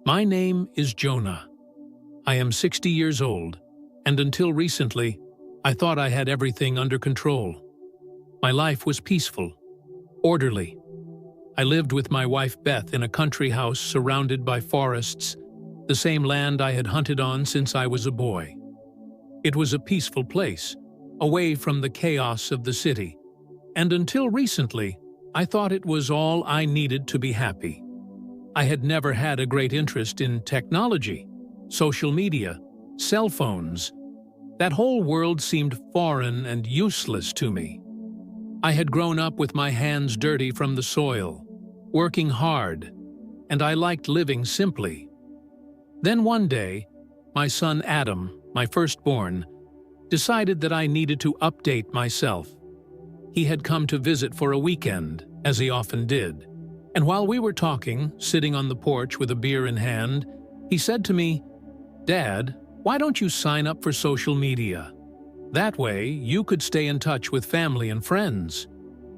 My name is Jonah. I am 60 years old, and until recently, I thought I had everything under control. My life was peaceful, orderly. I lived with my wife Beth in a country house surrounded by forests, the same land I had hunted on since I was a boy. It was a peaceful place, away from the chaos of the city, and until recently, I thought it was all I needed to be happy. I had never had a great interest in technology, social media, cell phones. That whole world seemed foreign and useless to me. I had grown up with my hands dirty from the soil, working hard, and I liked living simply. Then one day, my son Adam, my firstborn, decided that I needed to update myself. He had come to visit for a weekend, as he often did, and while we were talking, sitting on the porch with a beer in hand, he said to me, "Dad, why don't you sign up for social media? That way, you could stay in touch with family and friends.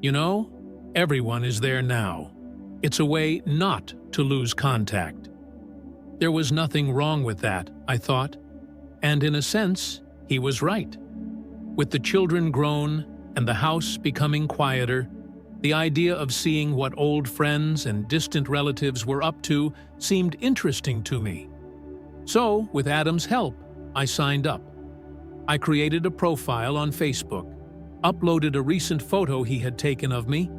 You know, everyone is there now. It's a way not to lose contact." There was nothing wrong with that, I thought, and in a sense, he was right. With the children grown and the house becoming quieter, the idea of seeing what old friends and distant relatives were up to seemed interesting to me. So, with Adam's help, I signed up. I created a profile on Facebook, uploaded a recent photo he had taken of me,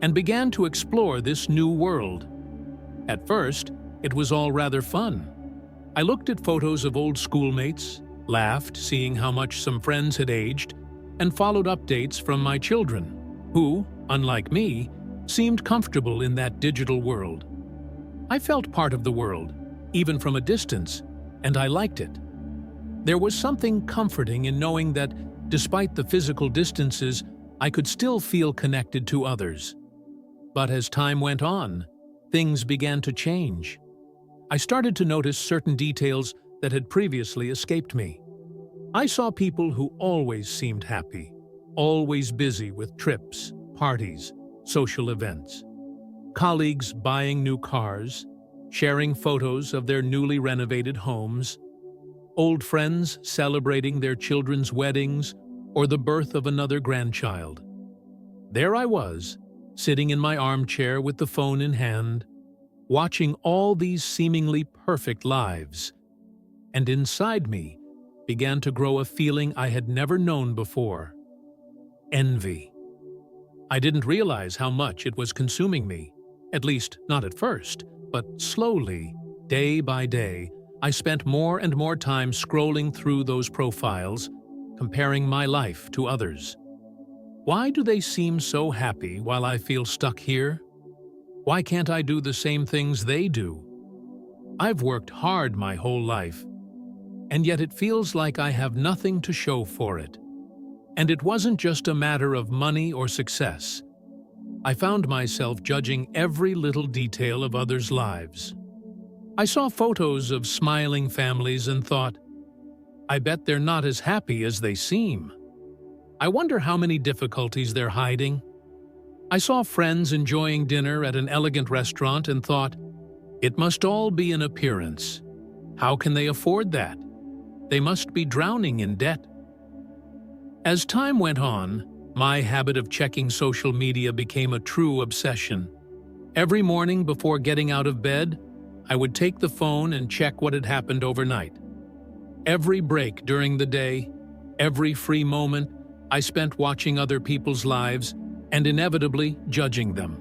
and began to explore this new world. At first, it was all rather fun. I looked at photos of old schoolmates, laughed seeing how much some friends had aged, and followed updates from my children, who, unlike me, seemed comfortable in that digital world. I felt part of the world, even from a distance, and I liked it. There was something comforting in knowing that, despite the physical distances, I could still feel connected to others. But as time went on, things began to change. I started to notice certain details that had previously escaped me. I saw people who always seemed happy, always busy with trips, parties, social events. Colleagues buying new cars, sharing photos of their newly renovated homes, old friends celebrating their children's weddings or the birth of another grandchild. There I was, sitting in my armchair with the phone in hand, watching all these seemingly perfect lives, and inside me began to grow a feeling I had never known before: envy. I didn't realize how much it was consuming me, at least not at first, but slowly, day by day, I spent more and more time scrolling through those profiles, comparing my life to others. Why do they seem so happy while I feel stuck here? Why can't I do the same things they do? I've worked hard my whole life, and yet it feels like I have nothing to show for it. And it wasn't just a matter of money or success. I found myself judging every little detail of others' lives. I saw photos of smiling families and thought, I bet they're not as happy as they seem. I wonder how many difficulties they're hiding. I saw friends enjoying dinner at an elegant restaurant and thought, it must all be an appearance. How can they afford that? They must be drowning in debt. As time went on, my habit of checking social media became a true obsession. Every morning before getting out of bed, I would take the phone and check what had happened overnight. Every break during the day, every free moment, I spent watching other people's lives and inevitably judging them.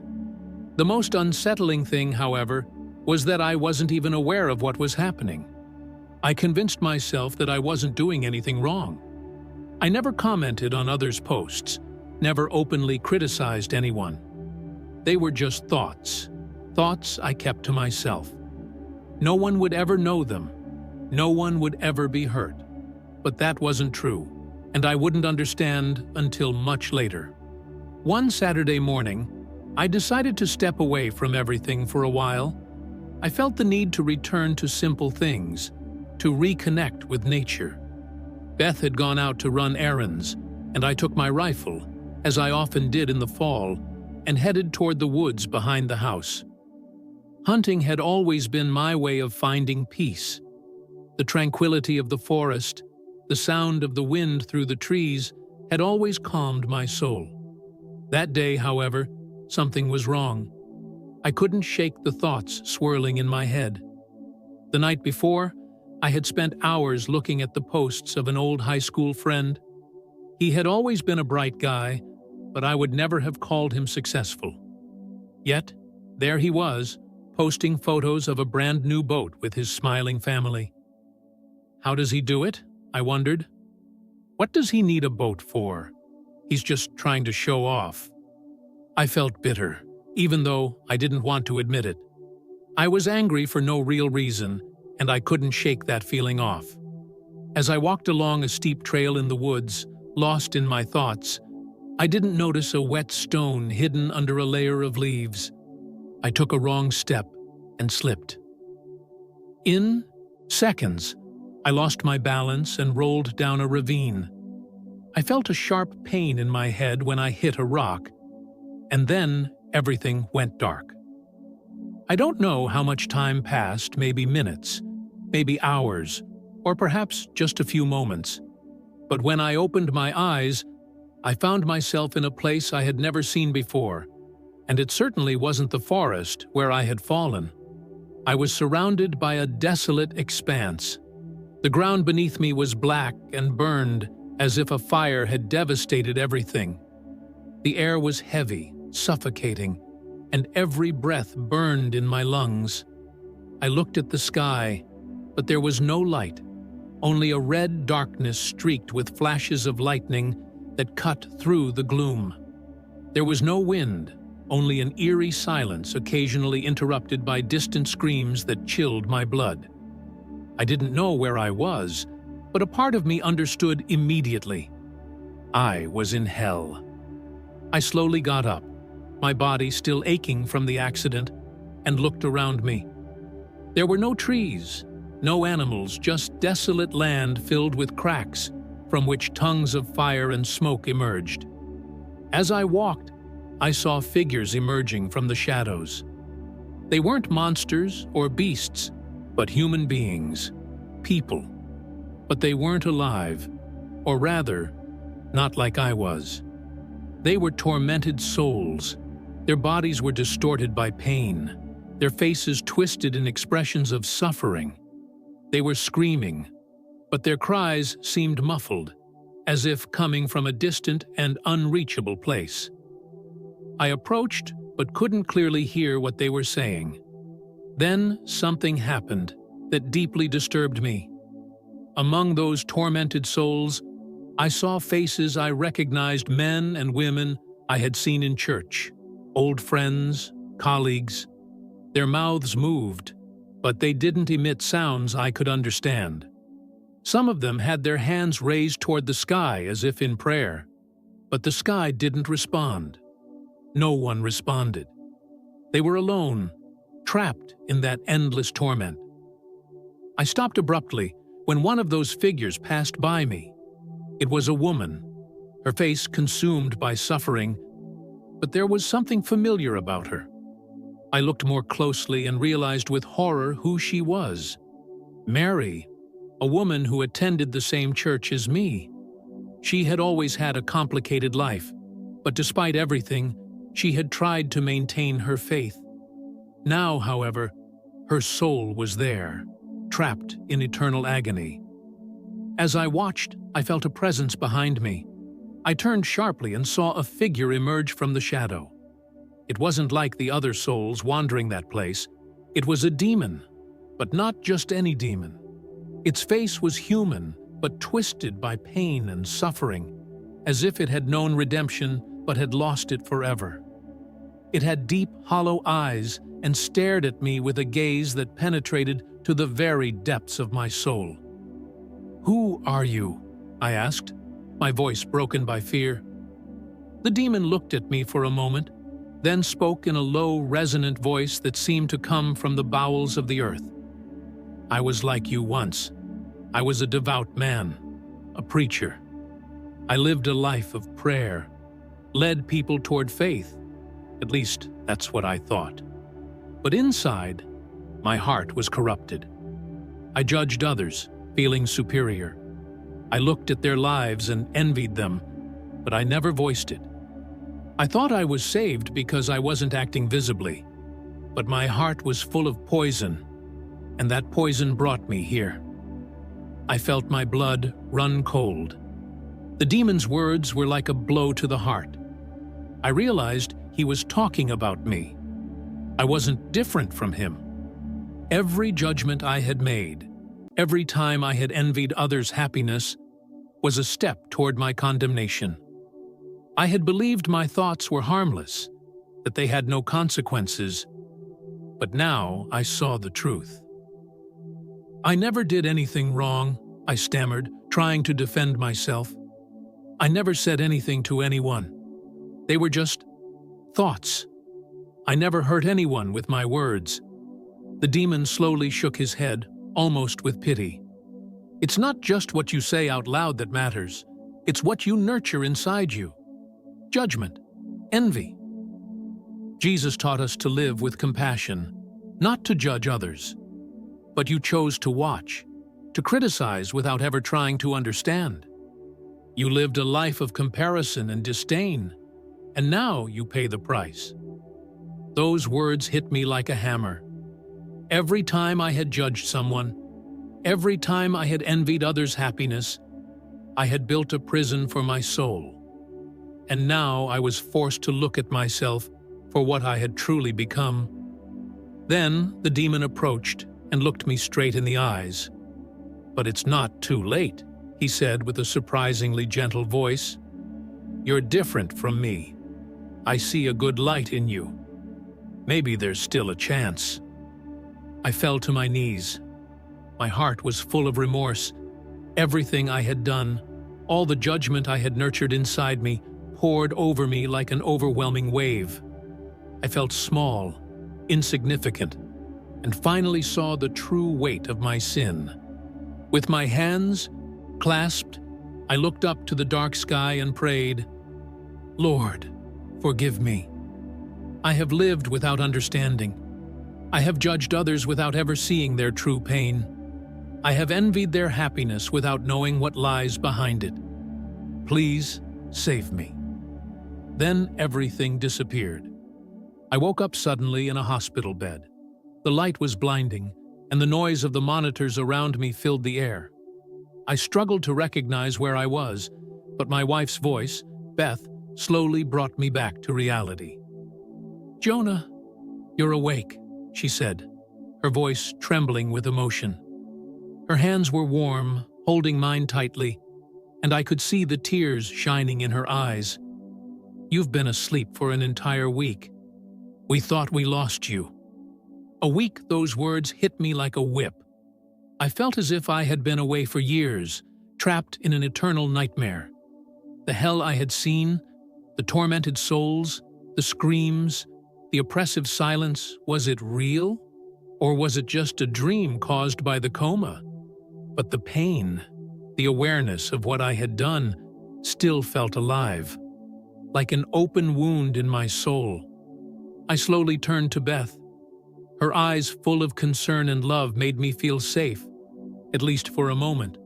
The most unsettling thing, however, was that I wasn't even aware of what was happening. I convinced myself that I wasn't doing anything wrong. I never commented on others' posts, never openly criticized anyone. They were just thoughts I kept to myself. No one would ever know them. No one would ever be hurt. But that wasn't true, and I wouldn't understand until much later. One Saturday morning, I decided to step away from everything for a while. I felt the need to return to simple things, to reconnect with nature. Beth had gone out to run errands, and I took my rifle, as I often did in the fall, and headed toward the woods behind the house. Hunting had always been my way of finding peace. The tranquility of the forest, the sound of the wind through the trees, had always calmed my soul. That day, however, something was wrong. I couldn't shake the thoughts swirling in my head. The night before, I had spent hours looking at the posts of an old high school friend. He had always been a bright guy, but I would never have called him successful. Yet, there he was, posting photos of a brand new boat with his smiling family. How does he do it? I wondered. What does he need a boat for? He's just trying to show off. I felt bitter, even though I didn't want to admit it. I was angry for no real reason, and I couldn't shake that feeling off. As I walked along a steep trail in the woods, lost in my thoughts, I didn't notice a wet stone hidden under a layer of leaves. I took a wrong step and slipped. In seconds, I lost my balance and rolled down a ravine. I felt a sharp pain in my head when I hit a rock, and then everything went dark. I don't know how much time passed, maybe minutes, maybe hours, or perhaps just a few moments. But when I opened my eyes, I found myself in a place I had never seen before, and it certainly wasn't the forest where I had fallen. I was surrounded by a desolate expanse. The ground beneath me was black and burned, as if a fire had devastated everything. The air was heavy, suffocating, and every breath burned in my lungs. I looked at the sky, but there was no light, only a red darkness streaked with flashes of lightning that cut through the gloom. There was no wind, only an eerie silence occasionally interrupted by distant screams that chilled my blood. I didn't know where I was, but a part of me understood immediately. I was in hell. I slowly got up, my body still aching from the accident, and looked around me. There were no trees, no animals, just desolate land filled with cracks from which tongues of fire and smoke emerged. As I walked, I saw figures emerging from the shadows. They weren't monsters or beasts, but human beings, people. But they weren't alive, or rather, not like I was. They were tormented souls. Their bodies were distorted by pain, their faces twisted in expressions of suffering. They were screaming, but their cries seemed muffled, as if coming from a distant and unreachable place. I approached, but couldn't clearly hear what they were saying. Then something happened that deeply disturbed me. Among those tormented souls, I saw faces I recognized, men and women I had seen in church, old friends, colleagues. Their mouths moved, but they didn't emit sounds I could understand. Some of them had their hands raised toward the sky as if in prayer, but the sky didn't respond. No one responded. They were alone, trapped in that endless torment. I stopped abruptly when one of those figures passed by me. It was a woman, her face consumed by suffering, but there was something familiar about her. I looked more closely and realized with horror who she was. Mary, a woman who attended the same church as me. She had always had a complicated life, but despite everything, she had tried to maintain her faith. Now, however, her soul was there, trapped in eternal agony. As I watched, I felt a presence behind me. I turned sharply and saw a figure emerge from the shadow. It wasn't like the other souls wandering that place. It was a demon, but not just any demon. Its face was human, but twisted by pain and suffering, as if it had known redemption but had lost it forever. It had deep, hollow eyes and stared at me with a gaze that penetrated to the very depths of my soul. "Who are you?" I asked, my voice broken by fear. The demon looked at me for a moment, then spoke in a low, resonant voice that seemed to come from the bowels of the earth. "I was like you once. I was a devout man, a preacher. I lived a life of prayer, led people toward faith. At least, that's what I thought. But inside, my heart was corrupted. I judged others, feeling superior. I looked at their lives and envied them, but I never voiced it. I thought I was saved because I wasn't acting visibly, but my heart was full of poison, and that poison brought me here. I felt my blood run cold. The demon's words were like a blow to the heart. I realized he was talking about me. I wasn't different from him. Every judgment I had made, every time I had envied others' happiness, was a step toward my condemnation. I had believed my thoughts were harmless, that they had no consequences, but now I saw the truth. I never did anything wrong, I stammered, trying to defend myself. I never said anything to anyone. They were just thoughts. I never hurt anyone with my words. The demon slowly shook his head, almost with pity. It's not just what you say out loud that matters. It's what you nurture inside you. Judgment, envy. Jesus taught us to live with compassion, not to judge others. But you chose to watch, to criticize without ever trying to understand. You lived a life of comparison and disdain, and now you pay the price. Those words hit me like a hammer. Every time I had judged someone, every time I had envied others' happiness, I had built a prison for my soul. And now I was forced to look at myself for what I had truly become. Then the demon approached and looked me straight in the eyes. "But it's not too late," he said with a surprisingly gentle voice. "You're different from me. I see a good light in you. Maybe there's still a chance." I fell to my knees. My heart was full of remorse. Everything I had done, all the judgment I had nurtured inside me, poured over me like an overwhelming wave. I felt small, insignificant, and finally saw the true weight of my sin. With my hands clasped, I looked up to the dark sky and prayed, "Lord, forgive me. I have lived without understanding. I have judged others without ever seeing their true pain. I have envied their happiness without knowing what lies behind it. Please save me." Then everything disappeared. I woke up suddenly in a hospital bed. The light was blinding, and the noise of the monitors around me filled the air. I struggled to recognize where I was, but my wife's voice, Beth, slowly brought me back to reality. "Jonah, you're awake," she said, her voice trembling with emotion. Her hands were warm, holding mine tightly, and I could see the tears shining in her eyes. "You've been asleep for an entire week. We thought we lost you." A week, those words hit me like a whip. I felt as if I had been away for years, trapped in an eternal nightmare. The hell I had seen, the tormented souls, the screams, the oppressive silence, was it real? Or was it just a dream caused by the coma? But the pain, the awareness of what I had done, still felt alive, like an open wound in my soul. I slowly turned to Beth. Her eyes full of concern and love made me feel safe, at least for a moment.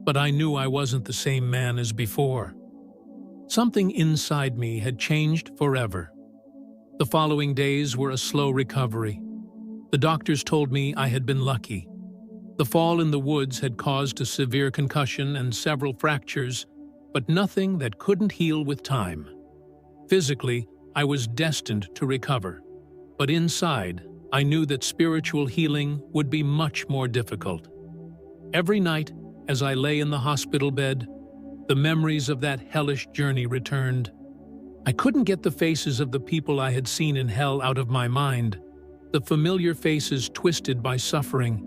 But I knew I wasn't the same man as before. Something inside me had changed forever. The following days were a slow recovery. The doctors told me I had been lucky. The fall in the woods had caused a severe concussion and several fractures, but nothing that couldn't heal with time. Physically, I was destined to recover, but inside, I knew that spiritual healing would be much more difficult. Every night, as I lay in the hospital bed, the memories of that hellish journey returned. I couldn't get the faces of the people I had seen in hell out of my mind, the familiar faces twisted by suffering,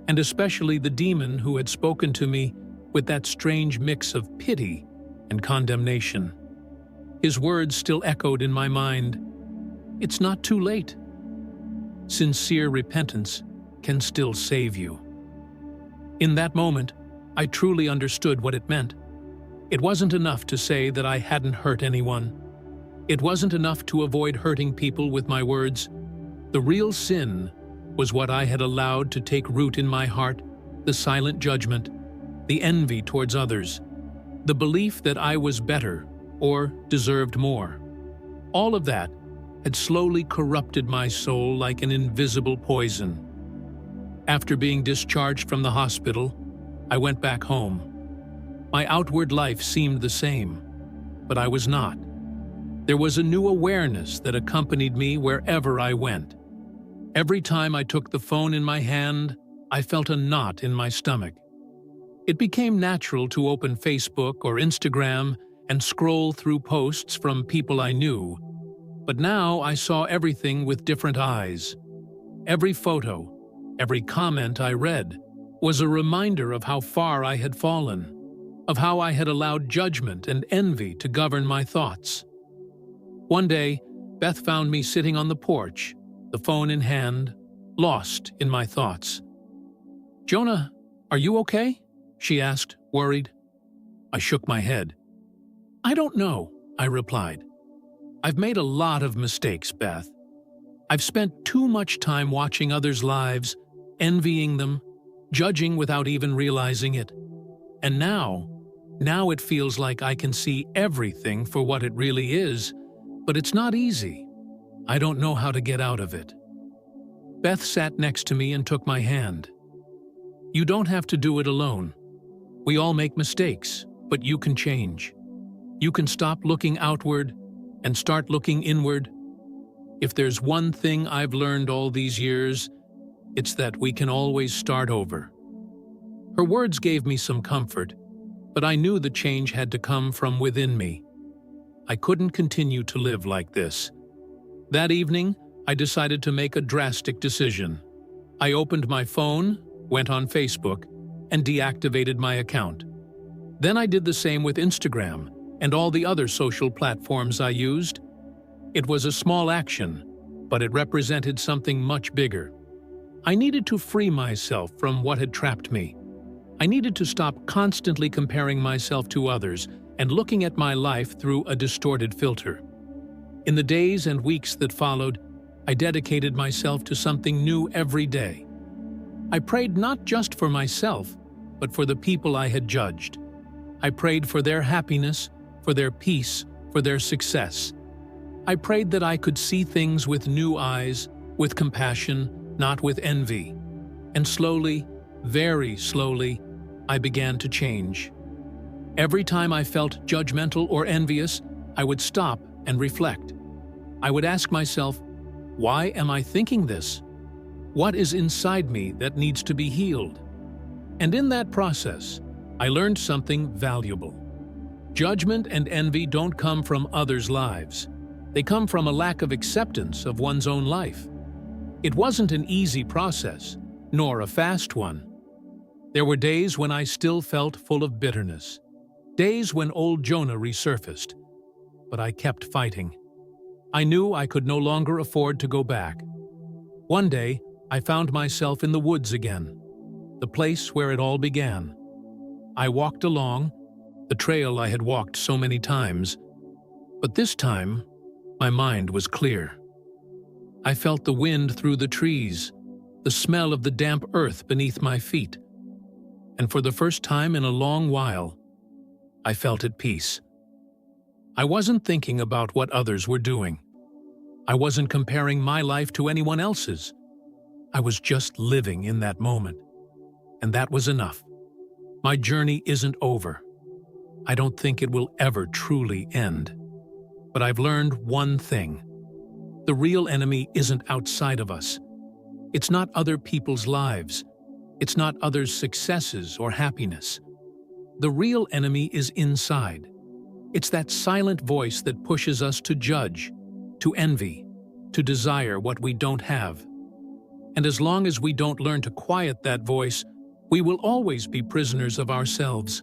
and especially the demon who had spoken to me with that strange mix of pity and condemnation. His words still echoed in my mind. "It's not too late. Sincere repentance can still save you." In that moment, I truly understood what it meant. It wasn't enough to say that I hadn't hurt anyone. It wasn't enough to avoid hurting people with my words. The real sin was what I had allowed to take root in my heart, the silent judgment, the envy towards others, the belief that I was better or deserved more. All of that had slowly corrupted my soul like an invisible poison. After being discharged from the hospital, I went back home. My outward life seemed the same, but I was not. There was a new awareness that accompanied me wherever I went. Every time I took the phone in my hand, I felt a knot in my stomach. It became natural to open Facebook or Instagram and scroll through posts from people I knew, but now I saw everything with different eyes. Every photo, every comment I read was a reminder of how far I had fallen, of how I had allowed judgment and envy to govern my thoughts. One day, Beth found me sitting on the porch, the phone in hand, lost in my thoughts. "Jonah, are you okay?" she asked, worried. I shook my head. "I don't know," I replied. "I've made a lot of mistakes, Beth. I've spent too much time watching others' lives, envying them, judging without even realizing it. And now it feels like I can see everything for what it really is, but it's not easy. I don't know how to get out of it." Beth sat next to me and took my hand. "You don't have to do it alone. We all make mistakes, but you can change. You can stop looking outward and start looking inward. If there's one thing I've learned all these years, it's that we can always start over." Her words gave me some comfort, but I knew the change had to come from within me. I couldn't continue to live like this. That evening, I decided to make a drastic decision. I opened my phone, went on Facebook, and deactivated my account. Then I did the same with Instagram and all the other social platforms I used. It was a small action, but it represented something much bigger. I needed to free myself from what had trapped me. I needed to stop constantly comparing myself to others and looking at my life through a distorted filter. In the days and weeks that followed, I dedicated myself to something new every day. I prayed not just for myself, but for the people I had judged. I prayed for their happiness, for their peace, for their success. I prayed that I could see things with new eyes, with compassion, not with envy. And slowly, very slowly, I began to change. Every time I felt judgmental or envious, I would stop and reflect. I would ask myself, why am I thinking this? What is inside me that needs to be healed? And in that process, I learned something valuable. Judgment and envy don't come from others' lives. They come from a lack of acceptance of one's own life. It wasn't an easy process, nor a fast one. There were days when I still felt full of bitterness, days when old Jonah resurfaced, but I kept fighting. I knew I could no longer afford to go back. One day, I found myself in the woods again, the place where it all began. I walked along, the trail I had walked so many times, but this time, my mind was clear. I felt the wind through the trees, the smell of the damp earth beneath my feet, and for the first time in a long while, I felt at peace. I wasn't thinking about what others were doing. I wasn't comparing my life to anyone else's. I was just living in that moment, and that was enough. My journey isn't over. I don't think it will ever truly end. But I've learned one thing. The real enemy isn't outside of us. It's not other people's lives. It's not others' successes or happiness. The real enemy is inside. It's that silent voice that pushes us to judge, to envy, to desire what we don't have. And as long as we don't learn to quiet that voice, we will always be prisoners of ourselves.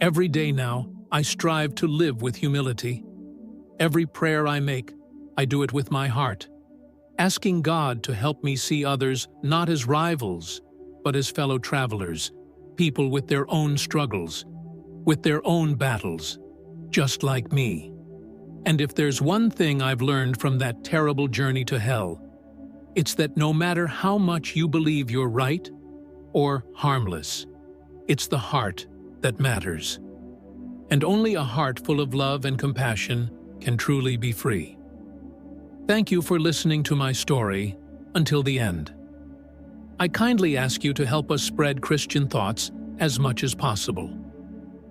Every day now, I strive to live with humility. Every prayer I make, I do it with my heart, asking God to help me see others not as rivals, but as fellow travelers, people with their own struggles, with their own battles, just like me. And if there's one thing I've learned from that terrible journey to hell, It's that no matter how much you believe you're right or harmless, it's the heart that matters. And only a heart full of love and compassion can truly be free. Thank you for listening to my story until the end. I kindly ask you to help us spread Christian thoughts as much as possible.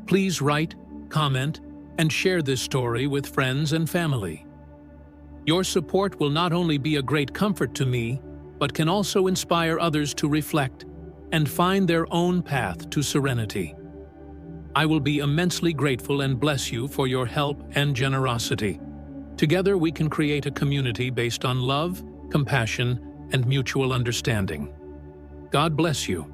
Please write, comment, and share this story with friends and family. Your support will not only be a great comfort to me, but can also inspire others to reflect and find their own path to serenity. I will be immensely grateful and bless you for your help and generosity. Together we can create a community based on love, compassion, and mutual understanding. God bless you.